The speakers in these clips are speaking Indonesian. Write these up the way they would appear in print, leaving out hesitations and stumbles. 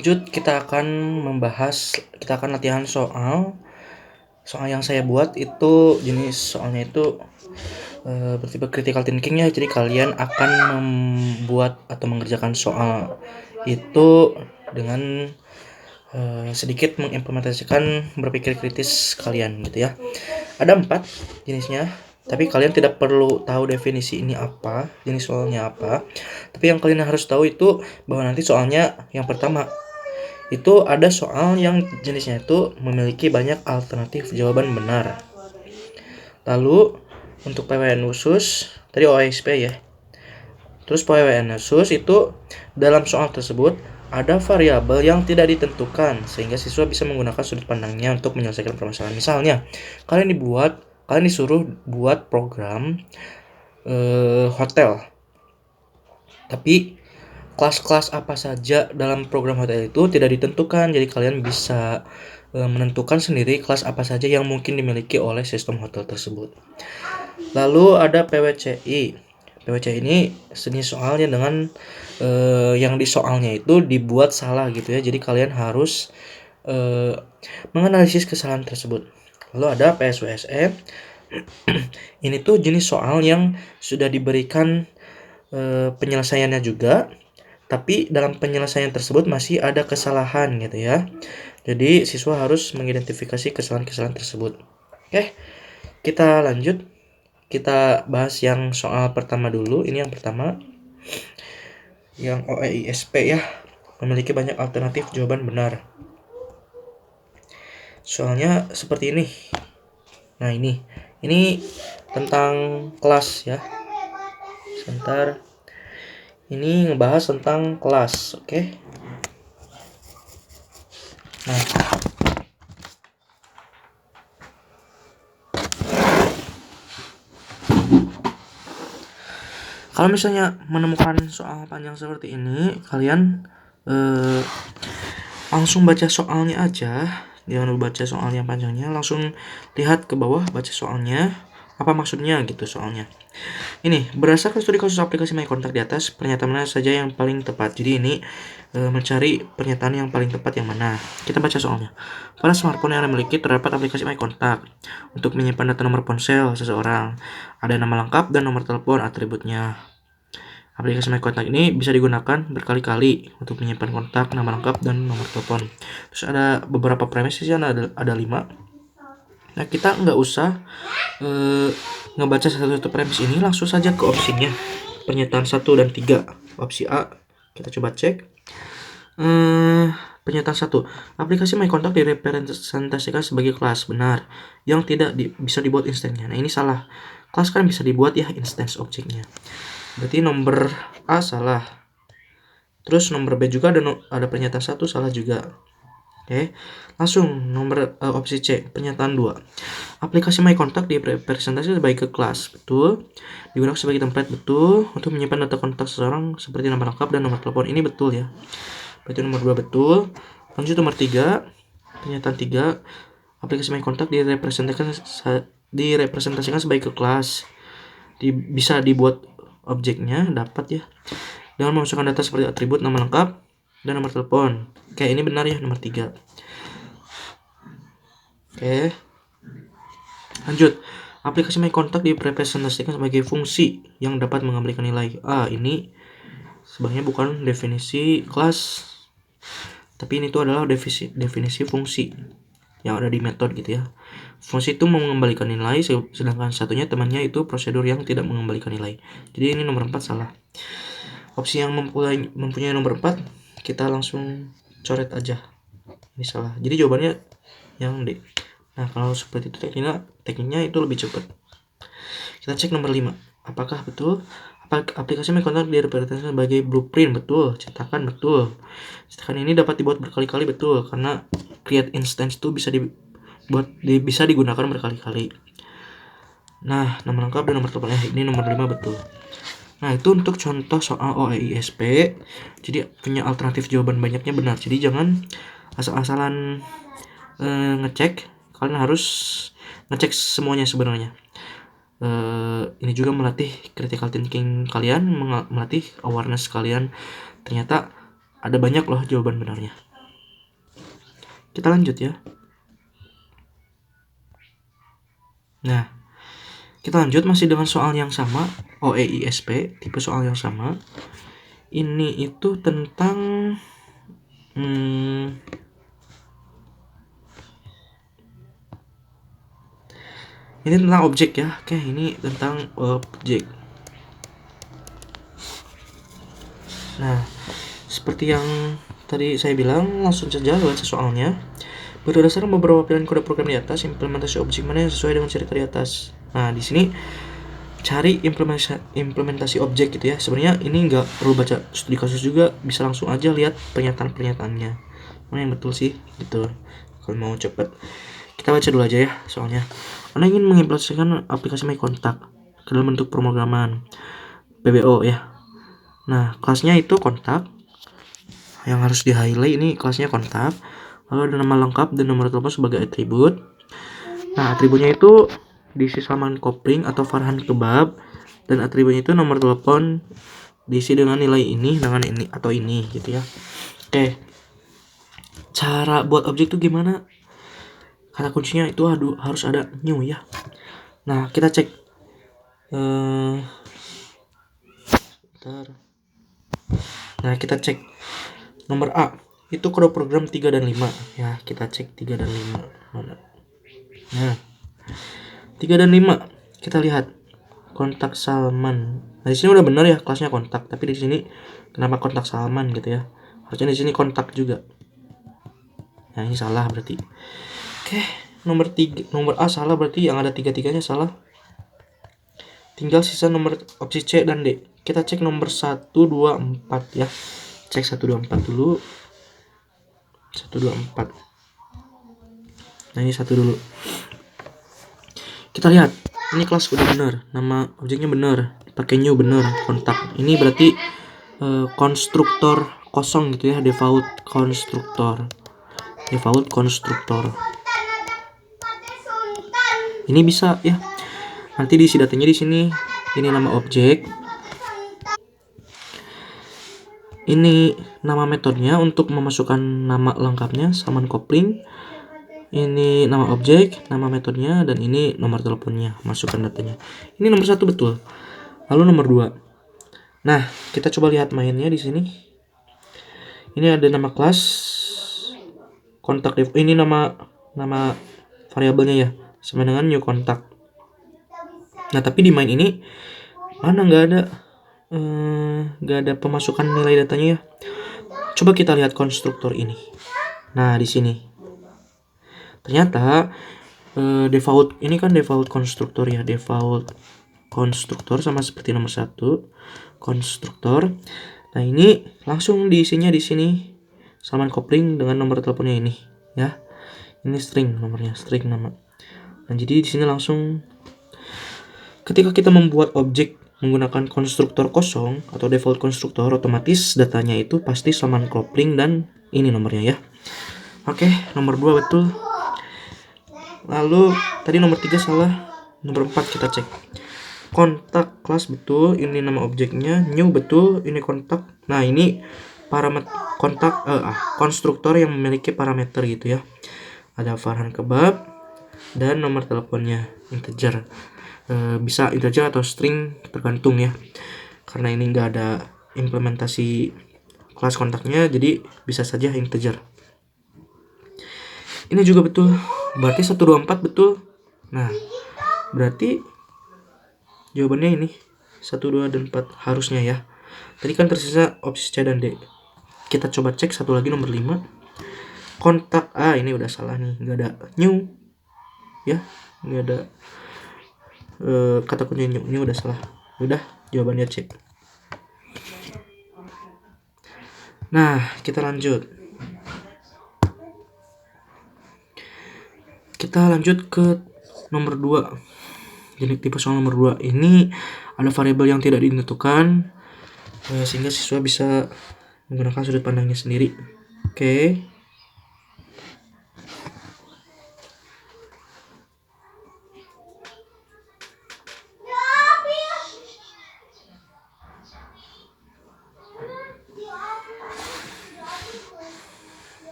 Lanjut kita akan latihan soal yang saya buat itu jenis soalnya itu bertipe critical thinking ya. Jadi kalian akan membuat atau mengerjakan soal itu dengan sedikit mengimplementasikan berpikir kritis kalian gitu ya. Ada 4 jenisnya, tapi kalian tidak perlu tahu definisi ini apa, jenis soalnya apa. Tapi yang kalian harus tahu itu bahwa nanti soalnya yang pertama itu ada soal yang jenisnya itu memiliki banyak alternatif jawaban benar. Lalu untuk PWN khusus, tadi OSP ya. Terus PWN khusus itu dalam soal tersebut ada variabel yang tidak ditentukan sehingga siswa bisa menggunakan sudut pandangnya untuk menyelesaikan permasalahan. Misalnya, kalian disuruh buat program hotel. Tapi kelas-kelas apa saja dalam program hotel itu tidak ditentukan. Jadi kalian bisa menentukan sendiri kelas apa saja yang mungkin dimiliki oleh sistem hotel tersebut. Lalu ada PWCI. PWC ini jenis soalnya dengan yang di soalnya itu dibuat salah gitu ya. Jadi kalian harus menganalisis kesalahan tersebut. Lalu ada PSWSE. Ini tuh jenis soal yang sudah diberikan penyelesaiannya juga, tapi dalam penyelesaian tersebut masih ada kesalahan gitu ya. Jadi siswa harus mengidentifikasi kesalahan-kesalahan tersebut. Oke, kita lanjut. Kita bahas yang soal pertama dulu. Ini yang pertama, yang OEISP ya, memiliki banyak alternatif jawaban benar. Soalnya seperti ini. Nah ini tentang kelas ya. Sebentar. Ini ngebahas tentang kelas, oke? Nah, kalau misalnya menemukan soal panjang seperti ini, kalian langsung baca soalnya aja. Jangan baca soal yang panjangnya, langsung lihat ke bawah, baca soalnya. Apa maksudnya gitu soalnya. Ini, berdasarkan studi kasus aplikasi MyContact di atas, pernyataan mana saja yang paling tepat. Jadi ini mencari pernyataan yang paling tepat yang mana. Kita baca soalnya. Pada smartphone yang Anda miliki terdapat aplikasi MyContact untuk menyimpan data nomor ponsel seseorang. Ada nama lengkap dan nomor telepon atributnya. Aplikasi MyContact ini bisa digunakan berkali-kali untuk menyimpan kontak, nama lengkap, dan nomor telepon. Terus ada beberapa premis, ada 5. Nah, kita nggak usah ngebaca satu-satu premis ini, langsung saja ke opsinya. Pernyataan 1 dan 3. Opsi A, kita coba cek. Pernyataan 1. Aplikasi MyContact direpresentasikan sebagai kelas. Benar. Yang tidak bisa dibuat instannya. Nah, ini salah. Kelas kan bisa dibuat ya instance objeknya. Berarti nomor A salah. Terus nomor B juga ada pernyataan 1 salah juga. Oke, langsung nomor opsi C, pernyataan 2. Aplikasi MyContact direpresentasi sebagai kelas, betul. Digunakan sebagai template, betul. Untuk menyimpan data kontak seseorang seperti nama lengkap dan nomor telepon, ini betul ya. Berarti nomor 2 betul. Lanjut nomor 3, pernyataan 3. Aplikasi MyContact direpresentasikan sebagai kelas. Bisa dibuat objeknya, dapat ya. Dengan memasukkan data seperti atribut, nama lengkap, dan nomor telepon. Oke, ini benar ya, nomor 3. Oke, lanjut. Aplikasi MyContact direpresentasikan sebagai fungsi yang dapat mengembalikan nilai. Ini sebenarnya bukan definisi kelas, tapi ini tuh adalah definisi fungsi yang ada di metode gitu ya. Fungsi itu mengembalikan nilai, sedangkan satunya temannya itu prosedur yang tidak mengembalikan nilai. Jadi ini nomor 4 salah. Opsi yang mempunyai nomor 4, kita langsung coret aja. Ini salah. Jadi jawabannya yang D. Nah, kalau seperti itu tekniknya itu lebih cepat. Kita cek nomor 5. Apakah betul? Aplikasi MyContact direpresentasikan sebagai blueprint, betul. Cetakan, betul. Cetakan ini dapat dibuat berkali-kali, betul. Karena create instance itu bisa digunakan berkali-kali. Nah, nomor lengkap dan nomor telepon ini nomor 5 betul. Nah, itu untuk contoh soal OEISP. Jadi punya alternatif jawaban banyaknya benar. Jadi jangan asal-asalan ngecek. Kalian harus ngecek semuanya sebenarnya. Ini juga melatih critical thinking kalian, melatih awareness kalian. Ternyata ada banyak loh jawaban benarnya. kita lanjut ya. Nah, kita lanjut masih dengan soal yang sama, OEISP, tipe soal yang sama. Ini itu tentang ini tentang objek ya. Oke, ini tentang objek. Nah, seperti yang tadi saya bilang, langsung saja baca soalnya. Berdasarkan beberapa pilihan kode program di atas, implementasi objek mana yang sesuai dengan cerita di atas. Nah, di sini cari implementasi objek gitu ya. Sebenarnya ini nggak perlu baca studi kasus juga, bisa langsung aja lihat pernyataan-pernyataannya. Mana yang betul sih gitu. Kalau mau cepet, kita baca dulu aja ya soalnya. Anda ingin mengimplementasikan aplikasi My Contact ke dalam bentuk pemrograman PBO ya. Nah, kelasnya itu kontak. Yang harus di highlight ini kelasnya kontak. Lalu ada nama lengkap dan nomor telepon sebagai atribut. Nah, atributnya itu diisi Salman Kopling atau Farhan Kebab, dan atributnya itu nomor telepon diisi dengan nilai ini, dengan ini atau ini gitu ya. Oke. Cara buat objek itu gimana? Kata kuncinya itu harus ada new ya. Nah, kita cek Nah, kita cek nomor A. Itu kode program 3 dan 5 ya. Kita cek 3 dan 5 mana. Nah, 3 dan 5 kita lihat kontak Salman. Nah, di sini udah benar ya kelasnya kontak, tapi di sini kenapa kontak Salman gitu ya? Harusnya di sini kontak juga. Nah, ini salah berarti. Oke, nomor A salah, berarti yang ada tiga-tiganya salah. Tinggal sisa nomor opsi C dan D. Kita cek nomor 1 2 4 ya. Cek 1 2 4 dulu. 1 2 4. Nah, ini satu dulu. Kita lihat, ini kelas udah benar, nama objeknya benar, pakai new benar, kontak. Ini berarti konstruktor kosong gitu ya, default konstruktor. Ini bisa ya. Nanti diisi datanya di sini. Ini nama objek. Ini nama metodenya untuk memasukkan nama lengkapnya Salman Kopling. Ini nama objek, nama metodenya, dan ini nomor teleponnya, masukkan datanya. Ini nomor 1 betul. Lalu nomor 2. Nah, kita coba lihat mainnya di sini. Ini ada nama kelas, kontak ini nama variabelnya ya, sama dengan new kontak. Nah, tapi di main ini mana nggak ada pemasukan nilai datanya ya. Coba kita lihat konstruktor ini. Nah, di sini ternyata default ini kan default konstruktor ya, default konstruktor sama seperti nomor 1 konstruktor. Nah, ini langsung diisinya di sini Salman Kopling dengan nomor teleponnya ini ya. Ini string nomornya, string nama. Nah, jadi di sini langsung ketika kita membuat objek menggunakan konstruktor kosong atau default konstruktor, otomatis datanya itu pasti Salman Kopling dan ini nomornya ya. Oke, nomor 2 betul. Lalu tadi nomor 3 salah. Nomor 4 kita cek. Kontak kelas betul, ini nama objeknya, new betul, ini kontak. Nah, ini parameter kontak konstruktor yang memiliki parameter gitu ya. Ada Farhan Kebab dan nomor teleponnya integer. Bisa integer atau string tergantung ya. Karena ini enggak ada implementasi kelas kontaknya, jadi bisa saja integer. Ini juga betul. Berarti 1 2 4 betul. Nah, berarti jawabannya ini 1 2 dan 4 harusnya ya. Tadi kan tersisa opsi C dan D. Kita coba cek satu lagi nomor 5. Kontak A, ini udah salah nih, nggak ada new ya, nggak ada kata kunci new, ini udah salah. Udah, jawabannya C. Nah, kita lanjut. Kita lanjut ke nomor 2. Jadi tipe soal nomor 2 ini ada variabel yang tidak ditentukan, sehingga siswa bisa menggunakan sudut pandangnya sendiri. Oke.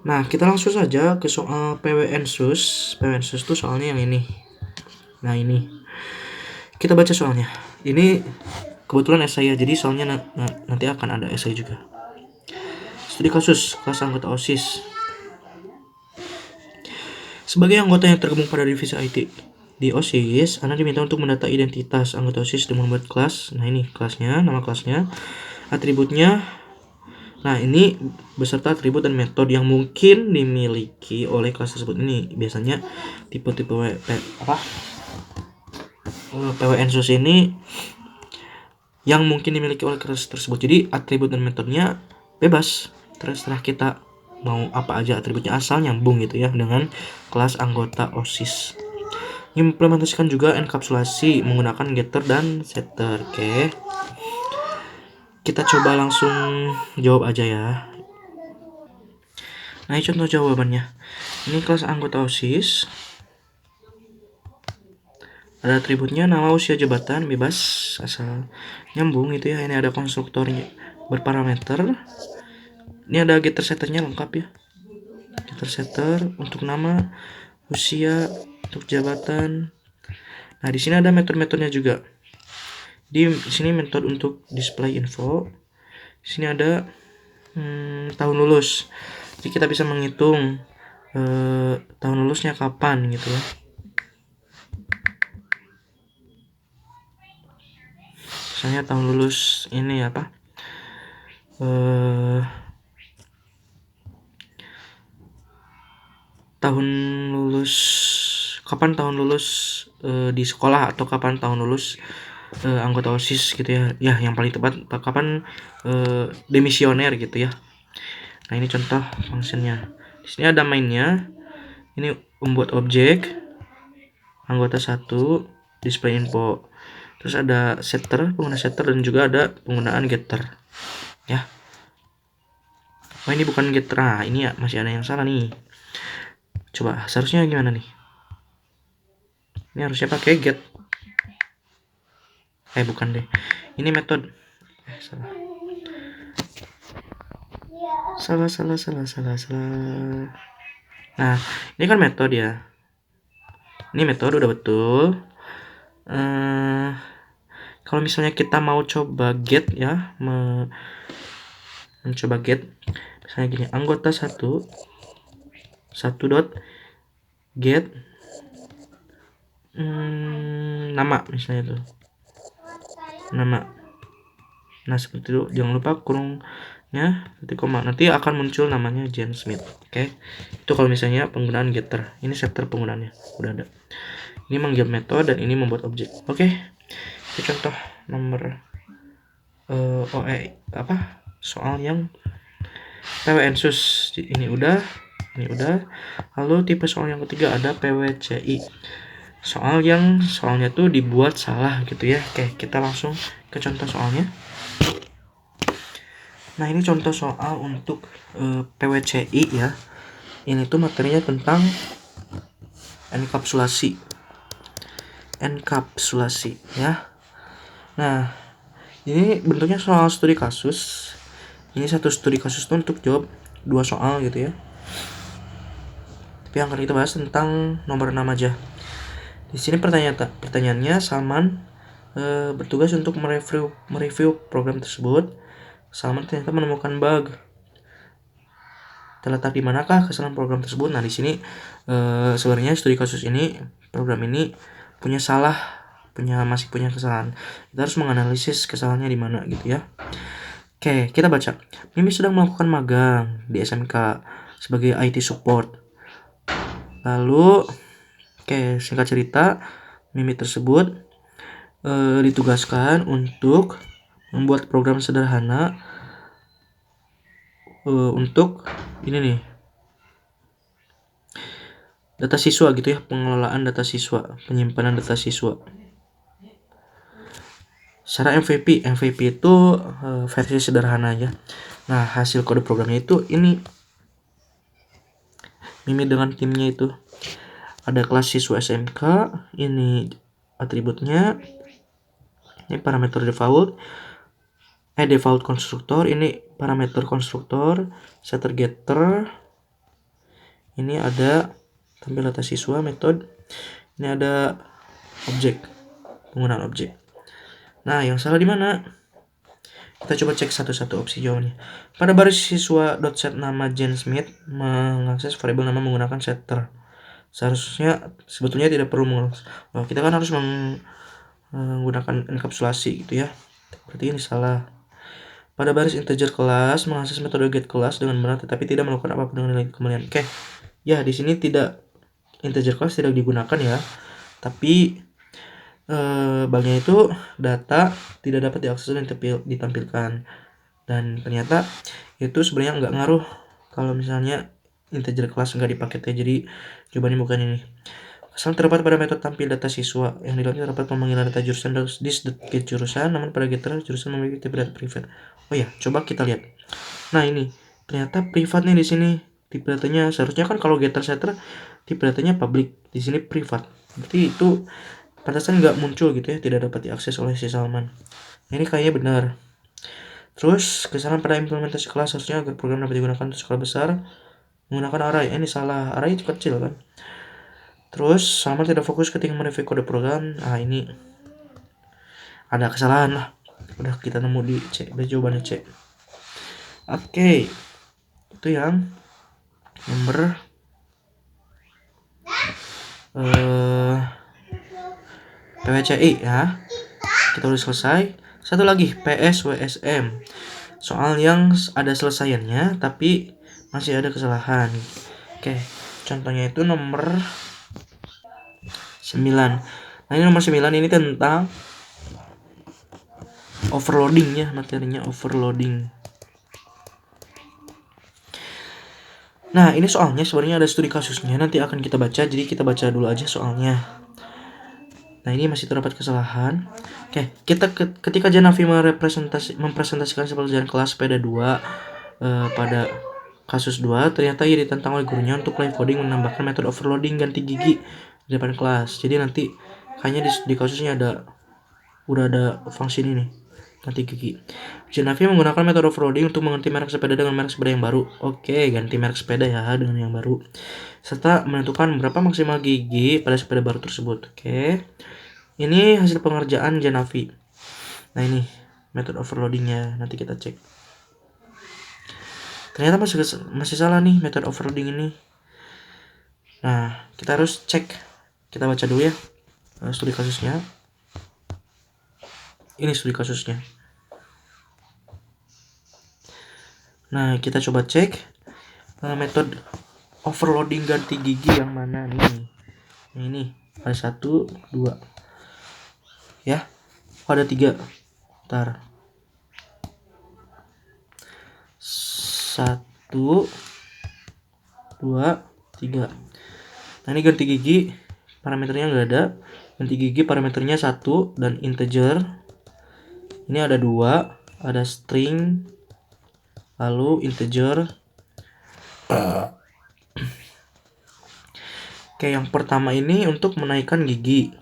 Nah, kita langsung saja ke soal PWNSUS. PWNSUS itu soalnya yang ini. Nah, ini. Kita baca soalnya. Ini kebetulan esai ya, jadi soalnya nanti akan ada esai juga. Studi kasus kelas anggota OSIS. Sebagai anggota yang tergabung pada divisi IT di OSIS, Anda diminta untuk mendata identitas anggota OSIS dengan membuat kelas. Nah, ini kelasnya, nama kelasnya, atributnya. Nah, ini beserta atribut dan metode yang mungkin dimiliki oleh kelas tersebut. Ini biasanya tipe-tipe PWNSUS ini yang mungkin dimiliki oleh kelas tersebut. Jadi atribut dan metodenya bebas, terserah kita mau apa aja atributnya, asal nyambung gitu ya dengan kelas anggota OSIS. Implementasikan juga enkapsulasi menggunakan getter dan setter. Oke, kita coba langsung jawab aja ya. Nah, ini contoh jawabannya. Ini kelas anggota OSIS. Ada atributnya nama, usia, jabatan, bebas, asal nyambung gitu ya. Ini ada konstruktornya berparameter. Ini ada getter setternya lengkap ya. Getter setter untuk nama, usia, untuk jabatan. Nah, di sini ada metode-metodenya juga. Di sini metode untuk display info. Di sini ada tahun lulus. Jadi kita bisa menghitung tahun lulusnya kapan gitu ya. Misalnya tahun lulus ini apa? Tahun lulus, kapan tahun lulus di sekolah, atau kapan tahun lulus anggota OSIS gitu ya. Ya, yang paling tepat kapan demisioner gitu ya. Nah, ini contoh fungsinya. Di sini ada mainnya. Ini membuat objek anggota 1, display info. Terus ada setter, penggunaan setter, dan juga ada penggunaan getter. Ya. Oh, ini bukan getter. Nah, ini ya masih ada yang salah nih. Coba seharusnya gimana nih? Ini harusnya pakai get. Bukan deh. Ini metode. Salah. Nah, ini kan metode ya. Ini metode udah betul. Kalau misalnya kita mau coba get ya, mencoba get, misalnya gini, anggota 1 dot get nama, misalnya tuh nama. Nah, seperti itu. Jangan lupa kurungnya titik koma. Nanti akan muncul namanya James Smith. Oke. Itu kalau misalnya penggunaan getter. Ini setter penggunaannya udah ada. Ini manggil metode dan ini membuat objek. Oke. Itu contoh nomor soal yang PWNSUS. Ini udah. Lalu tipe soal yang ketiga ada PWCI. Soalnya tuh dibuat salah gitu ya. Oke, kita langsung ke contoh soalnya. Nah, ini contoh soal untuk PWCI ya. Ini tuh materinya tentang enkapsulasi ya. Nah, ini bentuknya soal studi kasus. Ini satu studi kasus tuh untuk jawab 2 soal gitu ya. Tapi yang akan kita bahas tentang nomor 6 aja. Di sini pertanyaannya, Salman bertugas untuk mereview program tersebut. Salman ternyata menemukan bug. Terletak di manakah kesalahan program tersebut? Nah, di sini sebenarnya studi kasus ini, program ini masih punya kesalahan. Kita harus menganalisis kesalahannya di mana gitu ya. Oke, kita baca. Mimi sedang melakukan magang di SMK sebagai IT support. Lalu, singkat cerita, Mimi tersebut ditugaskan untuk membuat program sederhana untuk ini nih, data siswa gitu ya, pengelolaan data siswa, penyimpanan data siswa. Secara MVP itu versi sederhana aja. Nah, hasil kode programnya itu ini. Mimi dengan timnya itu ada kelas siswa SMK, ini atributnya, ini parameter default konstruktor, ini parameter konstruktor, setter getter, Ini ada tampil data siswa metode. Ini ada objek, penggunaan objek. Nah, yang salah di mana? Kita coba cek satu-satu opsi jawabannya. Pada baris siswa.set nama Jane Smith mengakses variabel nama menggunakan setter. Seharusnya sebetulnya tidak perlu mengakses. Kita kan harus menggunakan enkapsulasi gitu ya. Berarti ini salah. Pada baris integer kelas mengakses metode get kelas dengan benar tetapi tidak melakukan apapun dengan nilai kembalian. Oke. Ya, di sini tidak integer kelas tidak digunakan ya. Tapi bagian itu data tidak dapat diakses dan ditampilkan. Dan ternyata itu sebenarnya nggak ngaruh kalau misalnya integer kelas nggak dipakai ya. Jadi jawabannya bukan ini. Kesalahan terdapat pada metode tampil data siswa yang dilakukan terdapat pemanggilan data jurusan get jurusan, namun pada getter jurusan memiliki tipe data private. Oh ya, coba kita lihat. Nah ini ternyata privat nih di sini tipe datanya. Seharusnya kan kalau getter setter tipe datanya public, di sini privat. Berarti itu pantasan nggak muncul gitu ya, tidak dapat diakses oleh si Salman. Ini kayaknya benar. Terus kesalahan pada implementasi kelas harusnya agar program dapat digunakan untuk skala besar menggunakan array. Ini salah, array itu kecil kan. Terus Salman tidak fokus ketika mereview kode program. Nah ini ada kesalahan lah. Udah kita nemu di C, udah jawabannya C. Oke, itu yang nomor PWCI ya. Kita udah selesai. Satu lagi PSWSM. Soal yang ada selesaiannya tapi masih ada kesalahan. Oke, contohnya itu nomor 9. Nah ini nomor 9 ini tentang overloading ya, materinya overloading. Nah ini soalnya sebenarnya ada studi kasusnya, nanti akan kita baca, jadi kita baca dulu aja soalnya. Nah ini masih terdapat kesalahan. Oke, kita ketika Janavi mempresentasikan pelajaran kelas sepeda 2 pada kasus 2, ternyata ia ditantang oleh gurunya untuk live coding menambahkan metode overloading ganti gigi di depan kelas. Jadi nanti kayaknya di kasusnya udah ada fungsi ini nih, ganti gigi. Janavi menggunakan metode overloading untuk mengganti merek sepeda dengan merek sepeda yang baru. Oke, ganti merek sepeda ya dengan yang baru. Serta menentukan berapa maksimal gigi pada sepeda baru tersebut. Oke. Ini hasil pengerjaan Janavi. Nah ini metode overloadingnya, nanti kita cek. Ternyata masih salah nih metode overloading ini. Nah kita harus cek. Kita baca dulu ya studi kasusnya. Ini studi kasusnya. Nah kita coba cek metode overloading ganti gigi yang mana nih. Nah, ini ada 1, 2 ya. Ada 3. Ntar 1, 2, 3. Nah ini ganti gigi parameternya nggak ada. Ganti gigi parameternya 1 dan integer. Ini ada 2, ada string lalu integer. Oke, yang pertama ini untuk menaikkan gigi.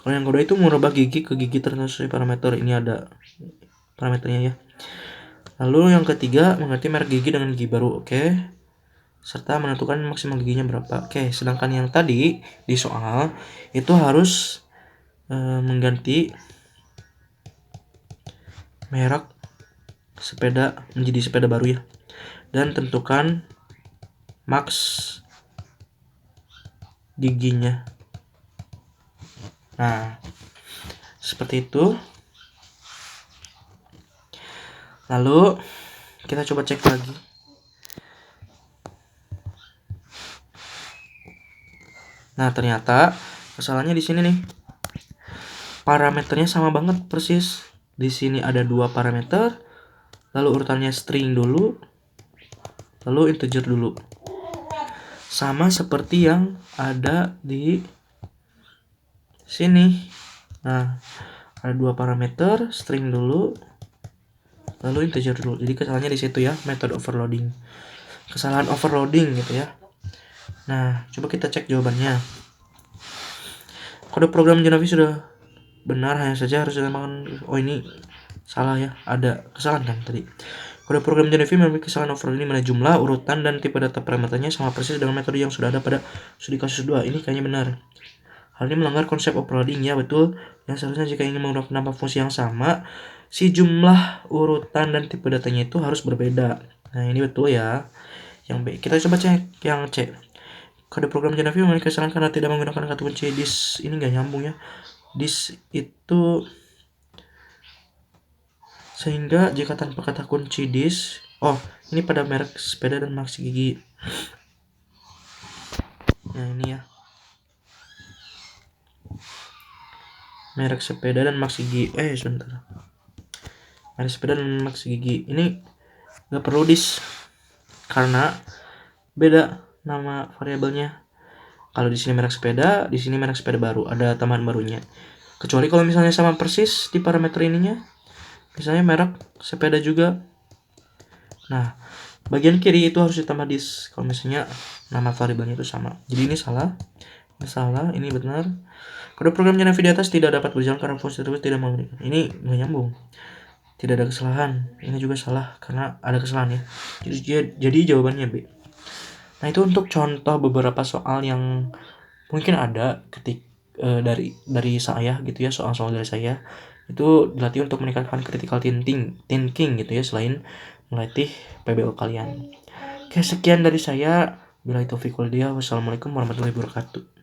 Kalau yang kedua itu merubah gigi ke gigi tertentu sesuai parameter. Ini ada parameternya ya. Lalu yang ketiga mengganti merek gigi dengan gigi baru. Oke. Serta menentukan maksimal giginya berapa. Oke, sedangkan yang tadi di soal itu harus mengganti merek sepeda menjadi sepeda baru ya. Dan tentukan max giginya. Nah, seperti itu. Lalu kita coba cek lagi. Nah, ternyata kesalahannya di sini nih. Parameternya sama banget persis. Di sini ada 2 parameter. Lalu urutannya string dulu. Lalu integer dulu. Sama seperti yang ada di sini. Nah, ada 2 parameter, string dulu, lalu integer dulu. Jadi kesalahannya di situ ya, metode overloading. Kesalahan overloading gitu ya. Nah, coba kita cek jawabannya. Kode program Janavi sudah benar, hanya saja harus ditambahkan. Oh ini salah ya, ada kesalahan kan tadi. Kode program Genevieve memiliki kesalahan overload ini mana jumlah, urutan, dan tipe data parameternya sama persis dengan metode yang sudah ada pada studi kasus 2. Ini kayaknya benar. Hal ini melanggar konsep overloading, ya betul. Yang seharusnya jika ingin menambah fungsi yang sama, si jumlah, urutan, dan tipe datanya itu harus berbeda. Nah ini betul ya. Yang B. Kita coba cek yang C. Kode program Genevieve memiliki kesalahan karena tidak menggunakan kata kunci dis. Ini nggak nyambung ya. Dis itu sehingga jika tanpa kata kunci dis, ini pada merek sepeda dan maksi gigi. Nah ini ya, merek sepeda dan maksi gigi. Sebentar, merek sepeda dan maksi gigi ini nggak perlu dis karena beda nama variabelnya. Kalau di sini merek sepeda, di sini merek sepeda baru, ada tambahan barunya. Kecuali kalau misalnya sama persis di parameter ininya, misalnya merek sepeda juga. Nah, bagian kiri itu harus ditambah dis kalau misalnya nama variabelnya itu sama. Jadi ini salah, ini benar. Kode program Genevieve di atas tidak dapat berjalan karena fungsi tersebut tidak memberikan. Ini nggak nyambung. Tidak ada kesalahan. Ini juga salah karena ada kesalahan ya. Jadi jawabannya B. Nah itu untuk contoh beberapa soal yang mungkin ada dari saya gitu ya, soal-soal dari saya itu dilatih untuk meningkatkan critical thinking gitu ya, selain melatih PBO kalian. Oke, sekian dari saya. Bila itu fikul dia. Wassalamualaikum warahmatullahi wabarakatuh.